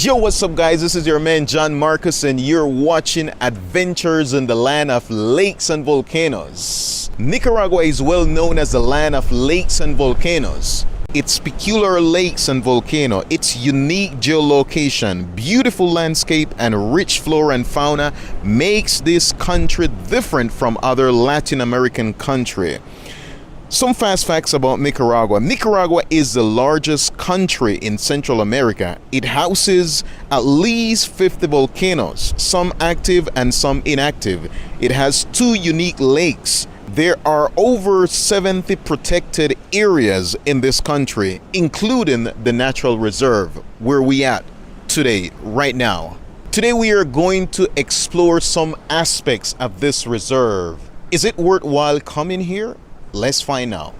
Yo, what's up guys? This is your man John Marcus and you're watching Adventures in the Land of Lakes and Volcanoes. Nicaragua is well known as the land of lakes and volcanoes. Its peculiar lakes and volcano, its unique geolocation, beautiful landscape and rich flora and fauna makes this country different from other Latin American countries. Some fast facts about Nicaragua. Nicaragua is the largest country in Central America. It houses at least 50 volcanoes, some active and some inactive. It has 2 unique lakes. There are over 70 protected areas in this country, including the natural reserve where we at today, right now. Today we are going to explore some aspects of this reserve. Is it worthwhile coming here? Let's find out.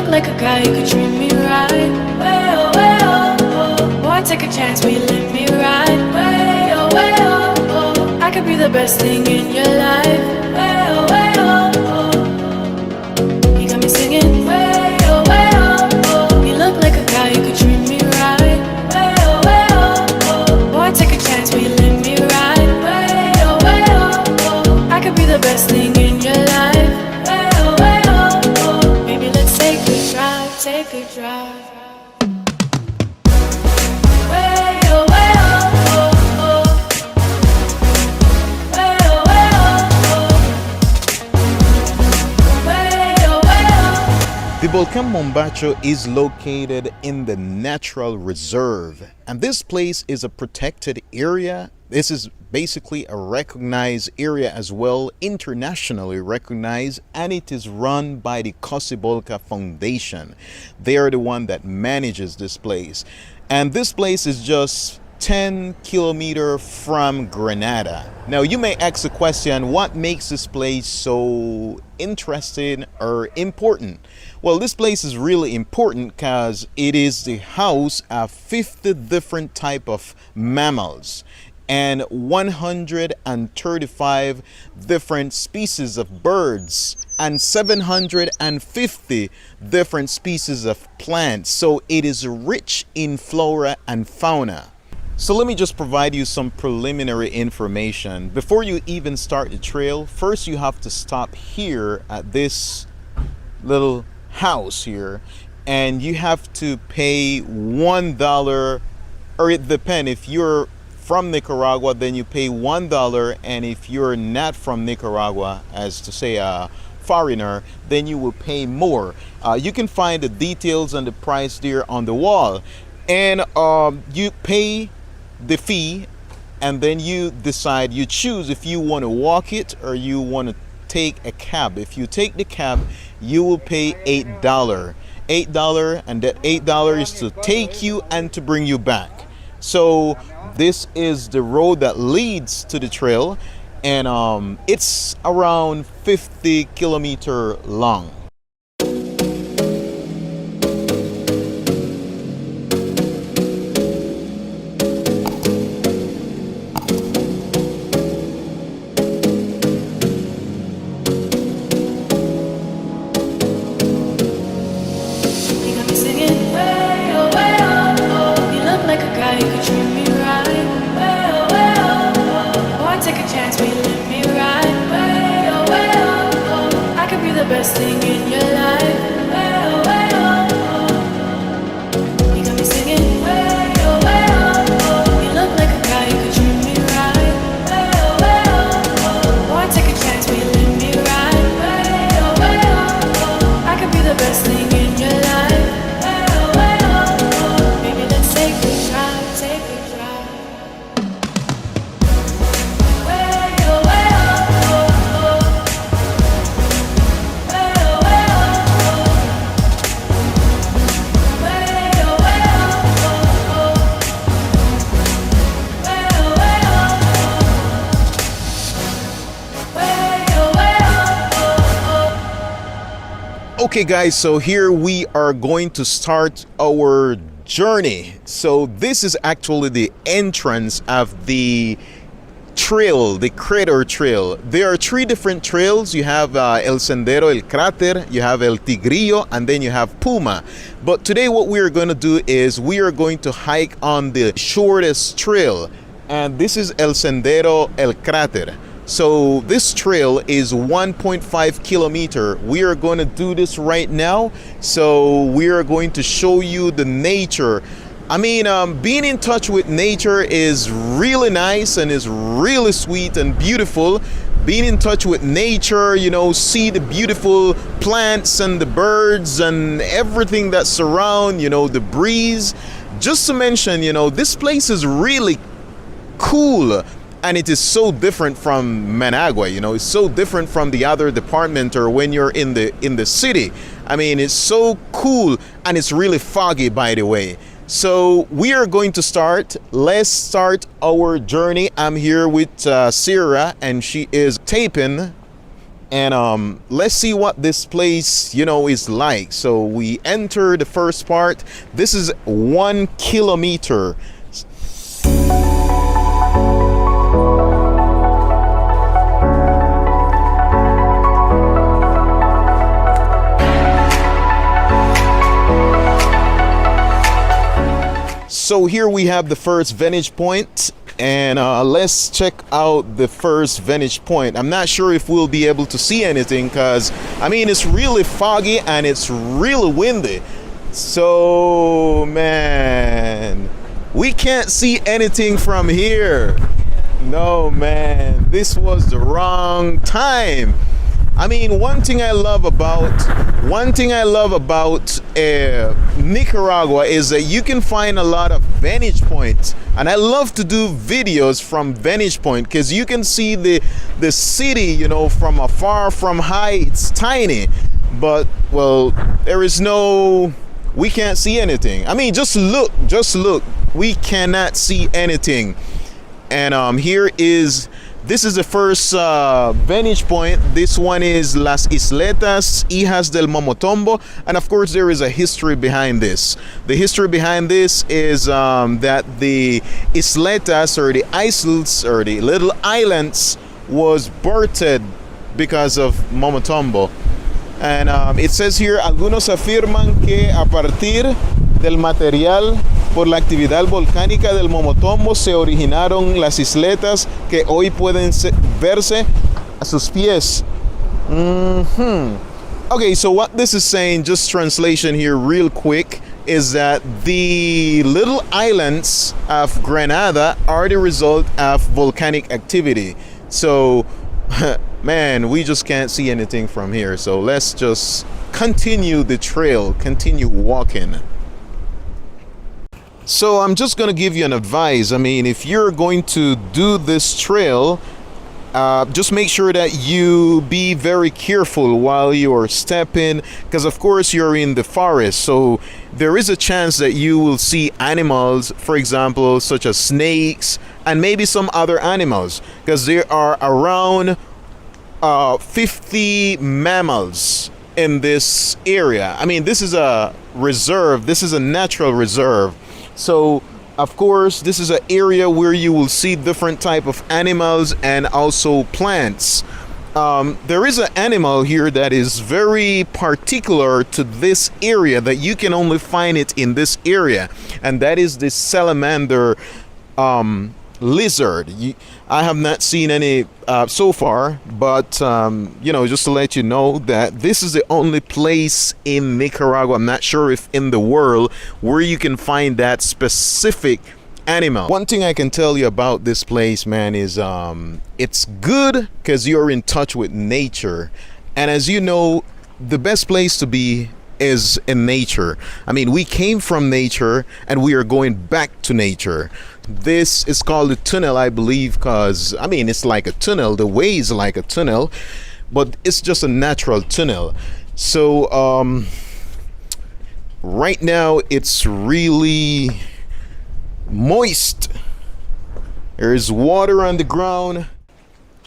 Like a guy who could treat me right. Way oh, way oh, oh. Boy, take a chance, will you let me ride? Way oh, oh. I could be the best thing in your life. Way oh, oh. You got me singing. Way oh, oh. You look like a guy who could treat me right. Way oh. Boy, take a chance, will you let me ride? Way oh. I could be the best thing in your life. Take a drive. Way oh, oh, oh. Way oh, oh. Way oh. The volcano Mombacho is located in the natural reserve, and this place is a protected area. This is basically a recognized area as well, internationally recognized, and it is run by the 𝐂𝐡𝐞𝐤 Foundation. They are the one that manages this place, and this place is just 10 kilometers from Granada. Now you may ask the question, what makes this place so interesting or important? Well, this place is really important because it is the house of 50 different type of mammals and 135 different species of birds and 750 different species of plants. So it is rich in flora and fauna. So let me just provide you some preliminary information. Before you even start the trail, first you have to stop here at this little house here, and you have to pay $1, or it depends. If you're from Nicaragua, then you pay $1, and if you're not from Nicaragua, as to say a foreigner, then you will pay more. You can find the details and the price there on the wall, and you pay the fee, and then you decide, you choose if you want to walk it or you want to take a cab. If you take the cab, you will pay $8, and that $8 is to take you and to bring you back. So this is the road that leads to the trail, and it's around 50 kilometers long. Best thing in your life. Way oh, you got me singing. Way oh, you look like a guy who could treat me right. Way oh, boy, take a chance, will you let me ride? Way oh, I could be the best thing in your life. Way oh, baby, let's take a drive, take a drive. Way oh, Okay guys, so here we are going to start our journey. So this is actually the entrance of the trail, the crater trail. There are three different trails. You have El Sendero, El Cráter, you have El Tigrillo, and then you have Puma. But today what we are going to do is we are going to hike on the shortest trail. And this is El Sendero, El Cráter. So this trail is 1.5 kilometer. We are going to do this right now. So we are going to show you the nature. I mean, being in touch with nature is really nice and is really sweet and beautiful. Being in touch with nature, you know, see the beautiful plants and the birds and everything that surround, you know, the breeze. Just to mention, you know, this place is really cool. And it is so different from Managua, you know, it's so different from the other department or when you're in the city. I mean, it's so cool and it's really foggy, by the way. So we are going to start. Let's start our journey. I'm here with Sarah and she is taping. And let's see what this place, you know, is like. So we enter the first part. This is 1 kilometer. So here we have the first vantage point, and let's check out the first vantage point. I'm not sure if we'll be able to see anything because, I mean, it's really foggy and it's really windy. So, man, we can't see anything from here. No, man, this was the wrong time. I mean, one thing I love about Nicaragua is that you can find a lot of vantage points, and I love to do videos from vantage point because you can see the city, you know, from afar, from high. It's tiny, but well, we can't see anything. I mean, just look, we cannot see anything. And this is the first vantage point. This one is Las Isletas, Hijas del Momotombo. And of course, there is a history behind this. The history behind this is that the Isletas, or the isles, or the little islands, was birthed because of Momotombo. And it says here, algunos afirman que a partir del material por la actividad volcánica del Momotombo se originaron las isletas que hoy pueden verse a sus pies. Okay, so what this is saying, just translation here real quick, is that the little islands of Granada are the result of volcanic activity. So, man, we just can't see anything from here. So let's just continue the trail, continue walking. So I'm just going to give you an advice. I mean, if you're going to do this trail, just make sure that you be very careful while you are stepping, because of course you're in the forest. So there is a chance that you will see animals, for example, such as snakes and maybe some other animals, because there are around 50 mammals in this area. I mean, this is a reserve. This is a natural reserve. So, of course, this is an area where you will see different type of animals and also plants. There is an animal here that is very particular to this area, that you can only find it in this area, and that is the salamander lizard. I have not seen any so far, but you know, just to let you know that this is the only place in Nicaragua, I'm not sure if in the world, where you can find that specific animal. One thing I can tell you about this place, man, is it's good because you're in touch with nature. And as you know, the best place to be is in nature. I mean, we came from nature and we are going back to nature. This is called a tunnel, I believe, because I mean, it's like a tunnel. The way is like a tunnel, but it's just a natural tunnel. So right now it's really moist. There's water on the ground.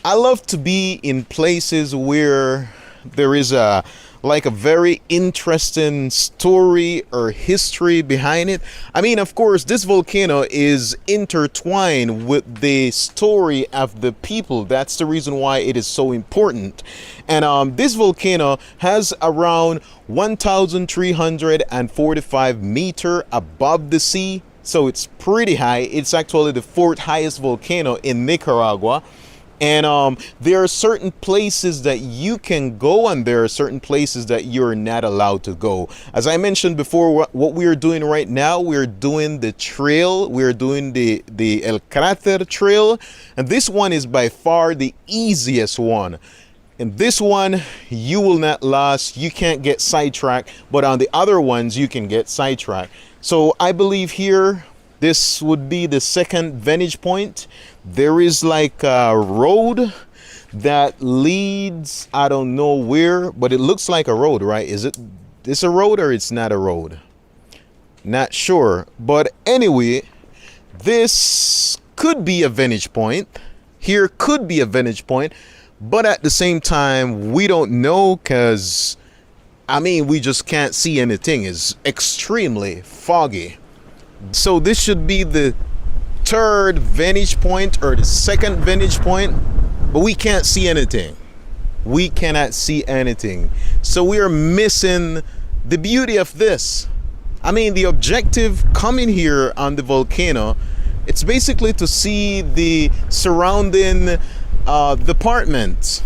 I love to be in places where there is a like a very interesting story or history behind it. I mean, of course, this volcano is intertwined with the story of the people. That's the reason why it is so important. And this volcano has around 1,345 meters above the sea. So it's pretty high. It's actually the fourth highest volcano in Nicaragua. And there are certain places that you can go, and there are certain places that you're not allowed to go. As I mentioned before, what we are doing right now, we're doing the trail. We're doing the 𝐂𝐴𝐡𝐞𝐜𝐤 trail. And this one is by far the easiest one. In this one, you will not lose. You can't get sidetracked. But on the other ones, you can get sidetracked. So I believe here, this would be the second vantage point. There is like a road that leads, I don't know where, but it looks like a road, right? Is it this a road or it's not a road? Not sure. But anyway, this could be a vantage point. Here could be a vantage point. But at the same time, we don't know, because I mean, we just can't see anything. It's extremely foggy. So this should be the third vantage point or the second vantage point, but we can't see anything. We cannot see anything. So we are missing the beauty of this. I mean, the objective coming here on the volcano, it's basically to see the surrounding departments.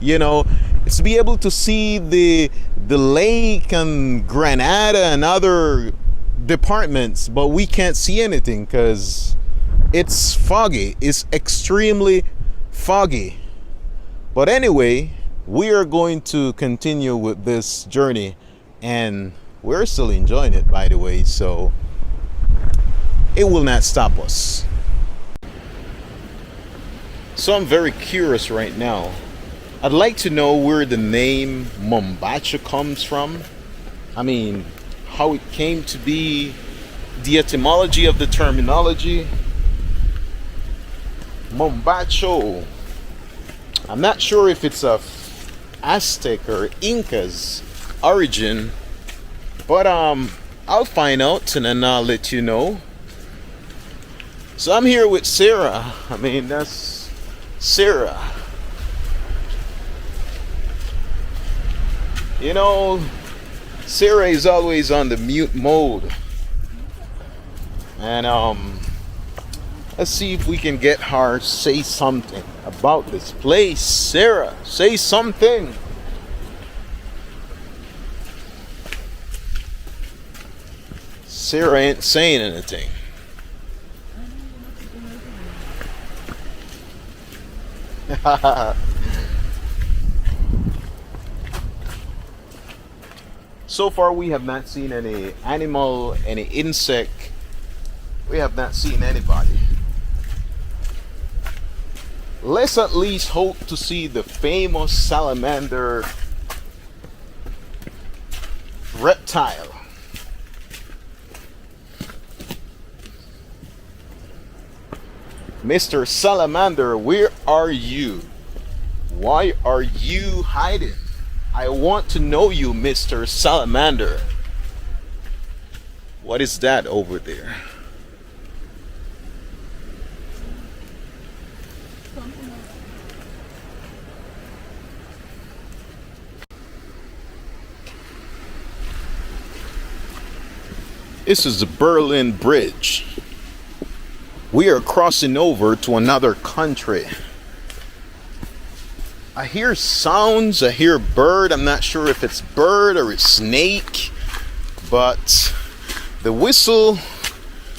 You know, it's to be able to see the lake and Granada and other departments, but we can't see anything because it's foggy. It's extremely foggy. But anyway, we are going to continue with this journey, and we're still enjoying it, by the way, so it will not stop us. So I'm very curious right now. I'd like to know where the name Mombacho comes from. I mean, how it came to be, the etymology of the terminology. Mombacho. I'm not sure if it's of Aztec or Inca's origin, but I'll find out and then I'll let you know. So I'm here with Sarah. I mean, that's Sarah. You know, Sarah is always on the mute mode. And let's see if we can get her to say something about this place. Sarah, say something. Sarah ain't saying anything. So far we have not seen any animal, any insect. We have not seen anybody. Let's at least hope to see the famous salamander reptile. Mr. Salamander, where are you? Why are you hiding? I want to know you, Mr. Salamander. What is that over there? This is the Berlin Bridge. We are crossing over to another country. I hear sounds, I hear bird. I'm not sure if it's bird or it's snake, but the whistle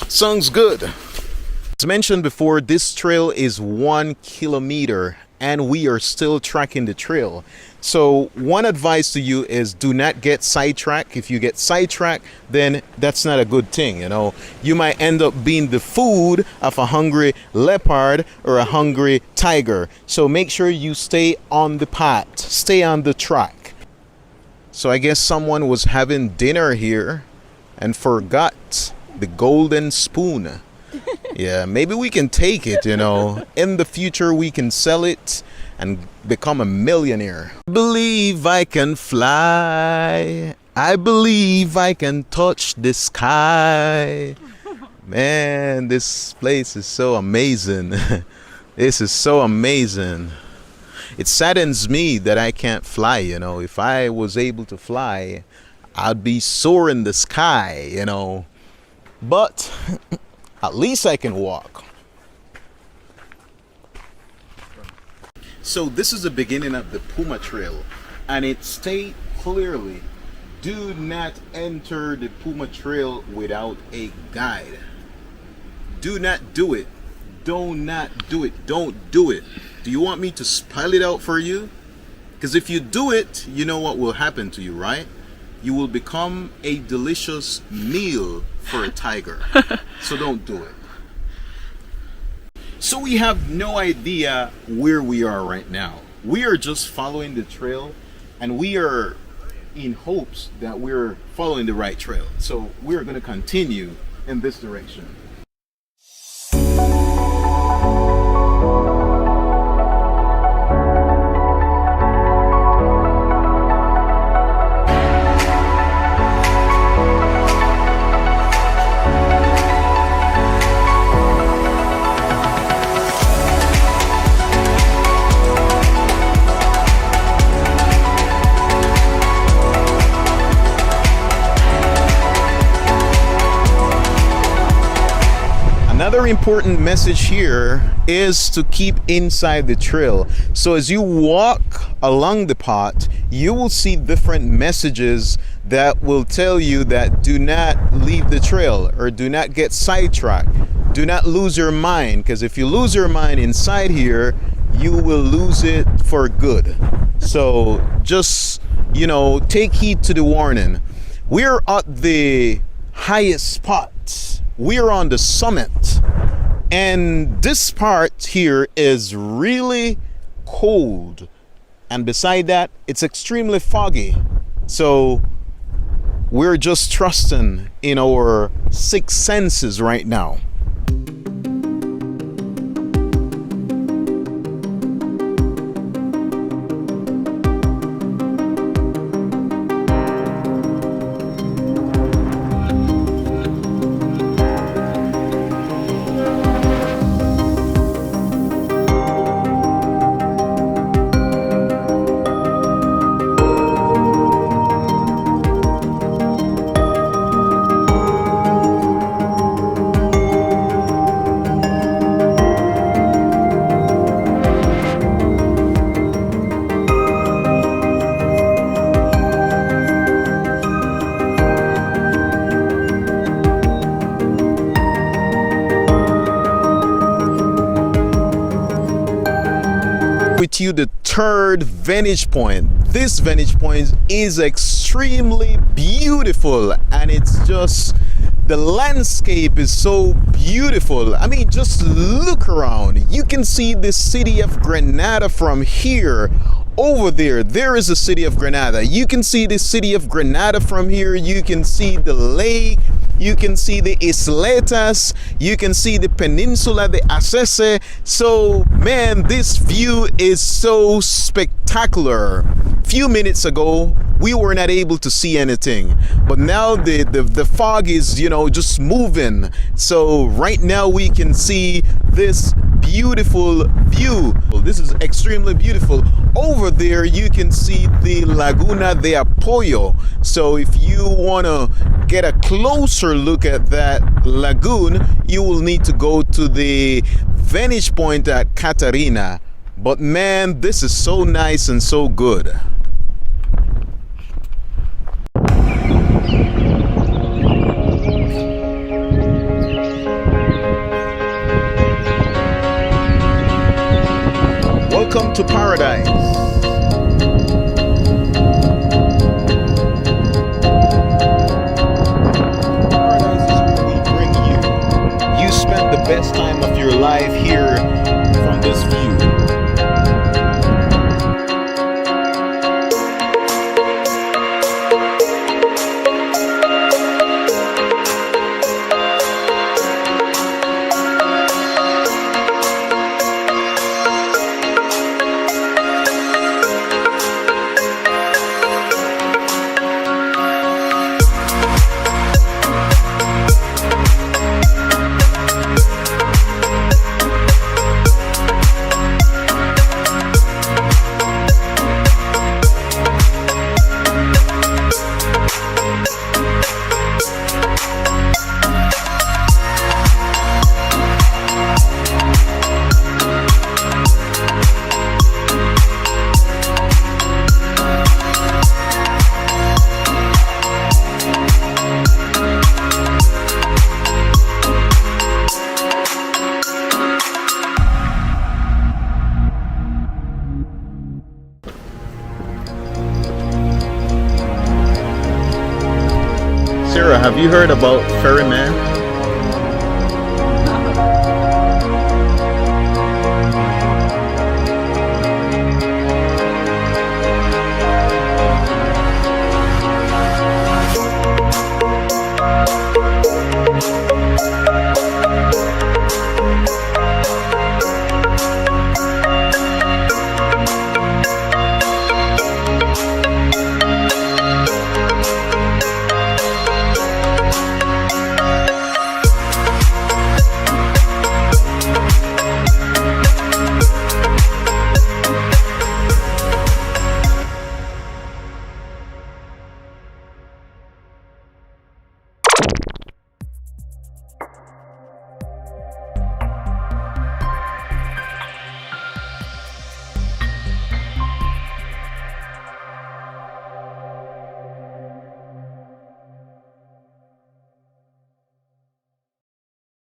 sounds good. As mentioned before, this trail is 1 kilometer and we are still tracking the trail. So one advice to you is do not get sidetracked. If you get sidetracked, then that's not a good thing. You know, you might end up being the food of a hungry leopard or a hungry tiger. So make sure you stay on the path, stay on the track. So I guess someone was having dinner here and forgot the golden spoon. Yeah, maybe we can take it, you know. In the future we can sell it and become a millionaire. I believe I can fly. I believe I can touch the sky. Man, this place is so amazing. This is so amazing. It saddens me that I can't fly, you know. If I was able to fly, I'd be soaring the sky, you know. But at least I can walk. So this is the beginning of the Puma Trail, and it states clearly, do not enter the Puma Trail without a guide. Do not do it. Do not do it. Don't do it. Do you want me to spell it out for you? Because if you do it, you know what will happen to you, right? You will become a delicious meal for a tiger. So don't do it. So we have no idea where we are right now. We are just following the trail, and we are in hopes that we're following the right trail. So we're going to continue in this direction. Another important message here is to keep inside the trail. So as you walk along the path, you will see different messages that will tell you that do not leave the trail or do not get sidetracked. Do not lose your mind, because if you lose your mind inside here, you will lose it for good. So just, you know, take heed to the warning. We're at the highest spot. We're on the summit, and this part here is really cold, and beside that it's extremely foggy. So we're just trusting in our sixth senses right now. With you the third vantage point. This vantage point is extremely beautiful, and it's just, the landscape is so beautiful. I mean, just look around. You can see the city of Granada from here. Over there is the city of Granada. You can see the city of Granada from here. You can see the lake. You can see the isletas. You can see the peninsula, the Acese. So, man, this view is so spectacular. Few minutes ago, we were not able to see anything, but now the fog is, you know, just moving. So right now we can see this beautiful view. This is extremely beautiful. Over there you can see the Laguna de Apoyo. So if you want to get a closer look at that lagoon, you will need to go to the vantage point at Catarina. But man, this is so nice and so good. Welcome to paradise. Paradise is where we bring you. You spent the best time of your life here from this view. have you heard about Ferryman?